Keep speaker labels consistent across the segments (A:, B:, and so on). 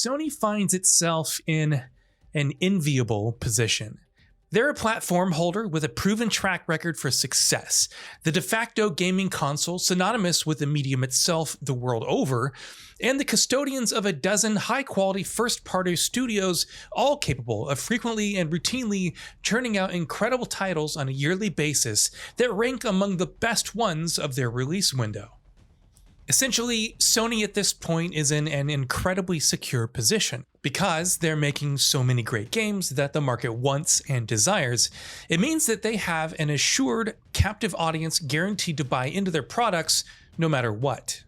A: Sony finds itself in an enviable position. They're a platform holder with a proven track record for success, the de facto gaming console synonymous with the medium itself the world over, and the custodians of a dozen high-quality first-party studios, all capable of frequently and routinely churning out incredible titles on a yearly basis that rank among the best ones of their release window. Essentially, Sony at this point is in an incredibly secure position. Because they're making so many great games that the market wants and desires, it means that they have an assured, captive audience guaranteed to buy into their products no matter what.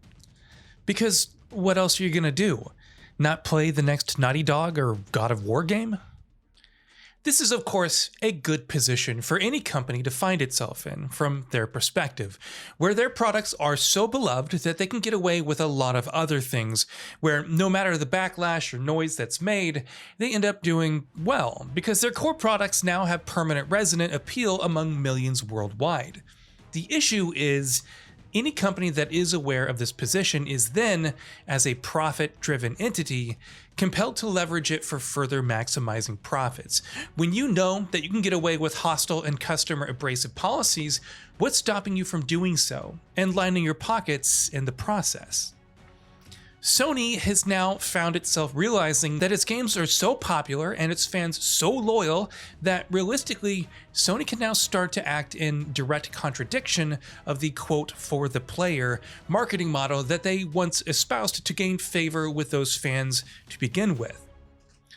A: Because what else are you gonna do? Not play the next Naughty Dog or God of War game? This is, of course, a good position for any company to find itself in from their perspective, where their products are so beloved that they can get away with a lot of other things, where no matter the backlash or noise that's made, they end up doing well, because their core products now have permanent resonant appeal among millions worldwide. The issue is, any company that is aware of this position is then, as a profit-driven entity, compelled to leverage it for further maximizing profits. When you know that you can get away with hostile and customer abrasive policies, what's stopping you from doing so and lining your pockets in the process? Sony has now found itself realizing that its games are so popular and its fans so loyal that realistically, Sony can now start to act in direct contradiction of the quote for the player marketing model that they once espoused to gain favor with those fans to begin with.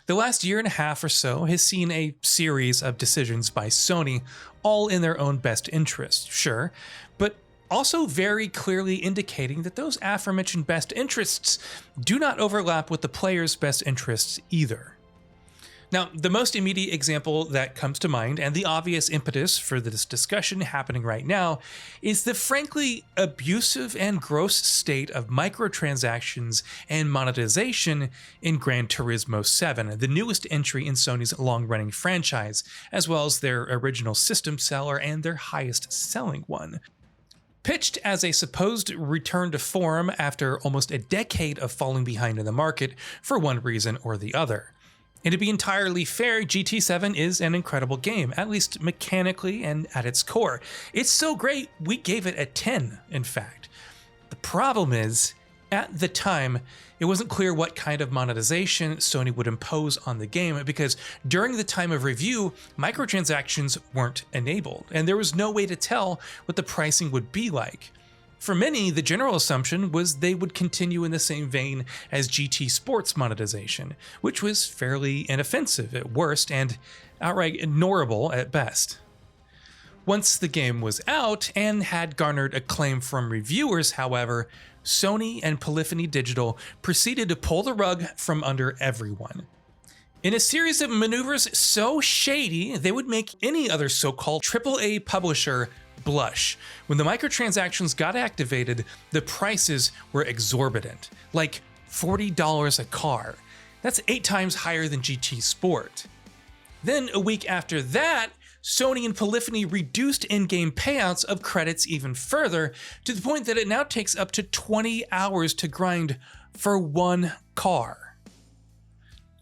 A: The last year and a half or so has seen a series of decisions by Sony, all in their own best interest, sure, but also very clearly indicating that those aforementioned best interests do not overlap with the player's best interests either. Now, the most immediate example that comes to mind, and the obvious impetus for this discussion happening right now, is the frankly abusive and gross state of microtransactions and monetization in Gran Turismo 7, the newest entry in Sony's long-running franchise, as well as their original system seller and their highest-selling one. Pitched as a supposed return to form after almost a decade of falling behind in the market for one reason or the other. And to be entirely fair, GT7 is an incredible game, at least mechanically and at its core. It's so great, we gave it a 10, in fact. The problem is, at the time, it wasn't clear what kind of monetization Sony would impose on the game because during the time of review, microtransactions weren't enabled, and there was no way to tell what the pricing would be like. For many, the general assumption was they would continue in the same vein as GT Sports monetization, which was fairly inoffensive at worst and outright ignorable at best. Once the game was out and had garnered acclaim from reviewers, however, Sony and Polyphony Digital proceeded to pull the rug from under everyone. In a series of maneuvers so shady, they would make any other so-called AAA publisher blush. When the microtransactions got activated, the prices were exorbitant, like $40 a car. That's 8 times higher than GT Sport. Then a week after that, Sony and Polyphony reduced in-game payouts of credits even further, to the point that it now takes up to 20 hours to grind for one car.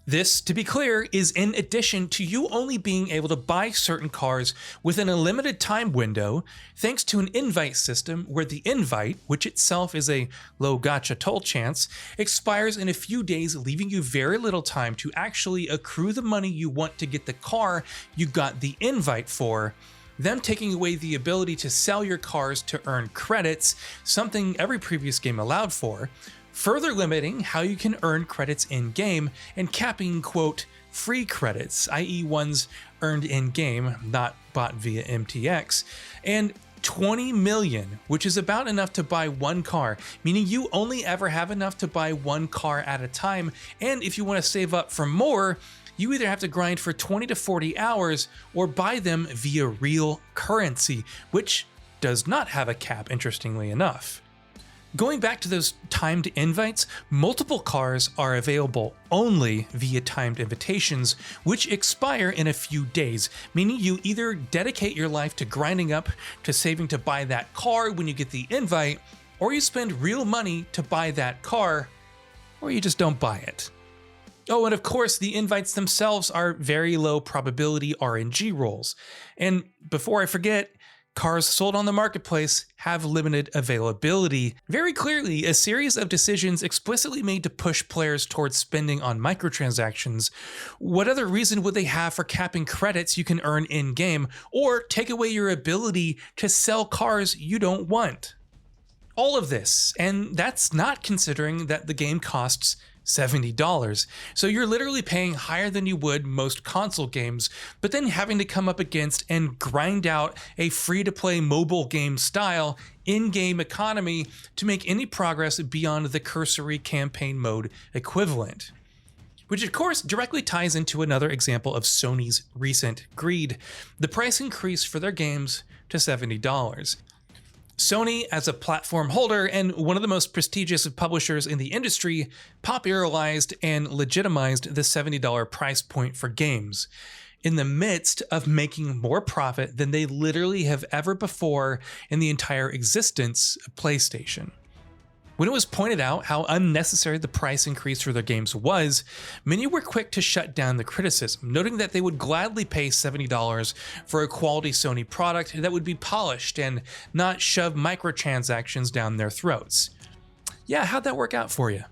A: This, to be clear, is in addition to you only being able to buy certain cars within a limited time window, thanks to an invite system where the invite, which itself is a low gacha toll chance, expires in a few days, leaving you very little time to actually accrue the money you want to get the car you got the invite for, them taking away the ability to sell your cars to earn credits, something every previous game allowed for, further limiting how you can earn credits in-game and capping, quote, free credits, i.e. ones earned in-game, not bought via MTX, and 20 million, which is about enough to buy one car, meaning you only ever have enough to buy one car at a time, and if you want to save up for more, you either have to grind for 20 to 40 hours or buy them via real currency, which does not have a cap, interestingly enough. Going back to those timed invites, multiple cars are available only via timed invitations, which expire in a few days, meaning you either dedicate your life to grinding up to saving to buy that car when you get the invite, or you spend real money to buy that car, or you just don't buy it. Oh, and of course, the invites themselves are very low probability RNG rolls. And before I forget, cars sold on the marketplace have limited availability. Very clearly, a series of decisions explicitly made to push players towards spending on microtransactions. What other reason would they have for capping credits you can earn in-game, or take away your ability to sell cars you don't want? All of this, and that's not considering that the game costs $70. So you're literally paying higher than you would most console games, but then having to come up against and grind out a free-to-play mobile game style in-game economy to make any progress beyond the cursory campaign mode equivalent. Which of course directly ties into another example of Sony's recent greed, the price increase for their games to $70. Sony, as a platform holder and one of the most prestigious publishers in the industry, popularized and legitimized the $70 price point for games, in the midst of making more profit than they literally have ever before in the entire existence of PlayStation. When it was pointed out how unnecessary the price increase for their games was, many were quick to shut down the criticism, noting that they would gladly pay $70 for a quality Sony product that would be polished and not shove microtransactions down their throats. Yeah, how'd that work out for you?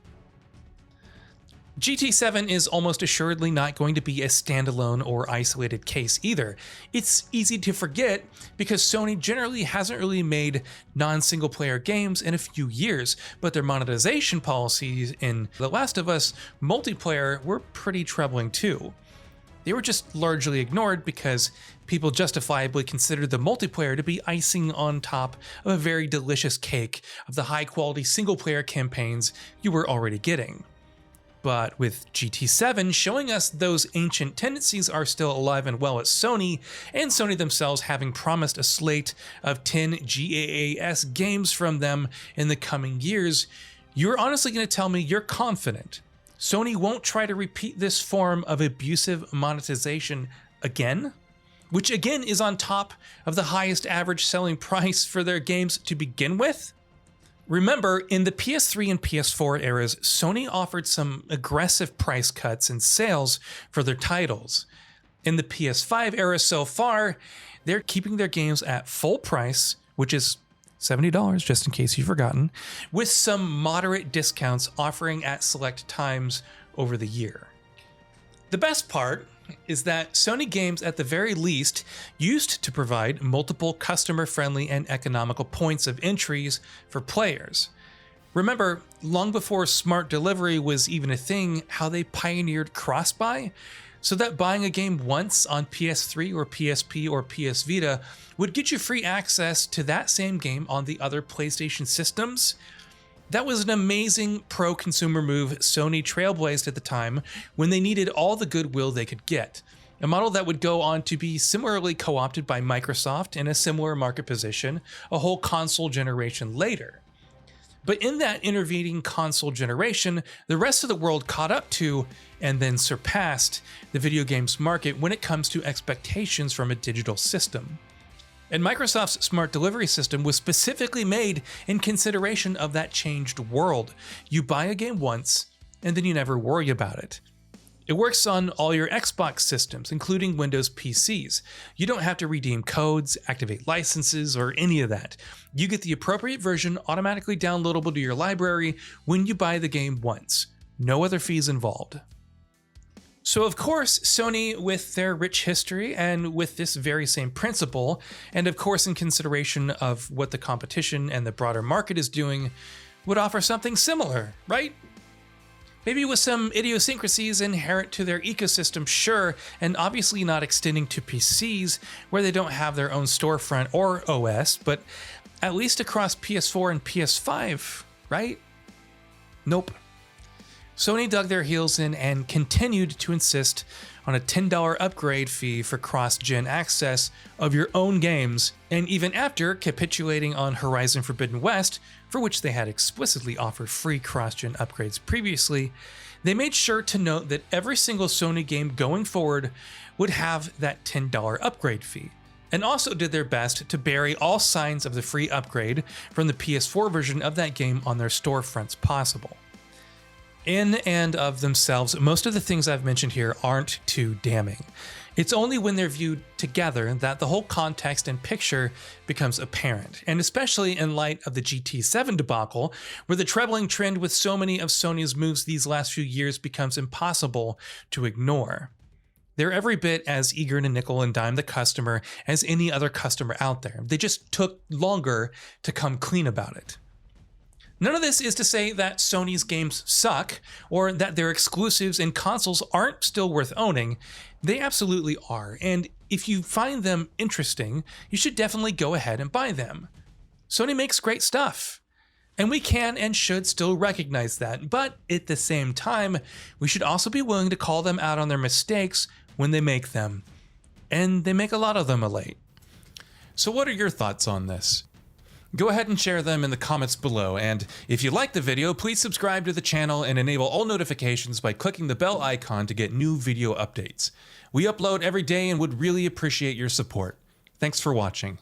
A: GT7 is almost assuredly not going to be a standalone or isolated case either. It's easy to forget because Sony generally hasn't really made non-single player games in a few years, but their monetization policies in The Last of Us multiplayer were pretty troubling too. They were just largely ignored because people justifiably considered the multiplayer to be icing on top of a very delicious cake of the high-quality single-player campaigns you were already getting. But with GT7 showing us those ancient tendencies are still alive and well at Sony, and Sony themselves having promised a slate of 10 GAAS games from them in the coming years, you're honestly going to tell me you're confident Sony won't try to repeat this form of abusive monetization again? Which again is on top of the highest average selling price for their games to begin with? Remember, in the PS3 and PS4 eras, Sony offered some aggressive price cuts and sales for their titles. In the PS5 era so far, they're keeping their games at full price, which is $70, just in case you've forgotten, with some moderate discounts offering at select times over the year. The best part is that Sony games at the very least used to provide multiple customer-friendly and economical points of entries for players. Remember, long before smart delivery was even a thing, how they pioneered cross-buy, so that buying a game once on PS3 or PSP or PS Vita would get you free access to that same game on the other PlayStation systems. That was an amazing pro-consumer move Sony trailblazed at the time when they needed all the goodwill they could get, a model that would go on to be similarly co-opted by Microsoft in a similar market position a whole console generation later. But in that intervening console generation, the rest of the world caught up to, and then surpassed, the video games market when it comes to expectations from a digital system. And Microsoft's smart delivery system was specifically made in consideration of that changed world. You buy a game once, and then you never worry about it. It works on all your Xbox systems, including Windows PCs. You don't have to redeem codes, activate licenses, or any of that. You get the appropriate version automatically downloadable to your library when you buy the game once. No other fees involved. So of course, Sony, with their rich history and with this very same principle, and of course in consideration of what the competition and the broader market is doing, would offer something similar, right? Maybe with some idiosyncrasies inherent to their ecosystem, sure, and obviously not extending to PCs where they don't have their own storefront or OS, but at least across PS4 and PS5, right? Nope. Sony dug their heels in and continued to insist on a $10 upgrade fee for cross-gen access of your own games, and even after capitulating on Horizon Forbidden West, for which they had explicitly offered free cross-gen upgrades previously, they made sure to note that every single Sony game going forward would have that $10 upgrade fee, and also did their best to bury all signs of the free upgrade from the PS4 version of that game on their storefronts possible. In and of themselves, most of the things I've mentioned here aren't too damning. It's only when they're viewed together that the whole context and picture becomes apparent, and especially in light of the GT7 debacle, where the trebling trend with so many of Sony's moves these last few years becomes impossible to ignore. They're every bit as eager to nickel and dime the customer as any other customer out there. They just took longer to come clean about it. None of this is to say that Sony's games suck or that their exclusives and consoles aren't still worth owning. They absolutely are, and if you find them interesting, you should definitely go ahead and buy them. Sony makes great stuff, and we can and should still recognize that, but at the same time, we should also be willing to call them out on their mistakes when they make them, and they make a lot of them late. So what are your thoughts on this? Go ahead and share them in the comments below, and if you like the video, please subscribe to the channel and enable all notifications by clicking the bell icon to get new video updates. We upload every day and would really appreciate your support. Thanks for watching.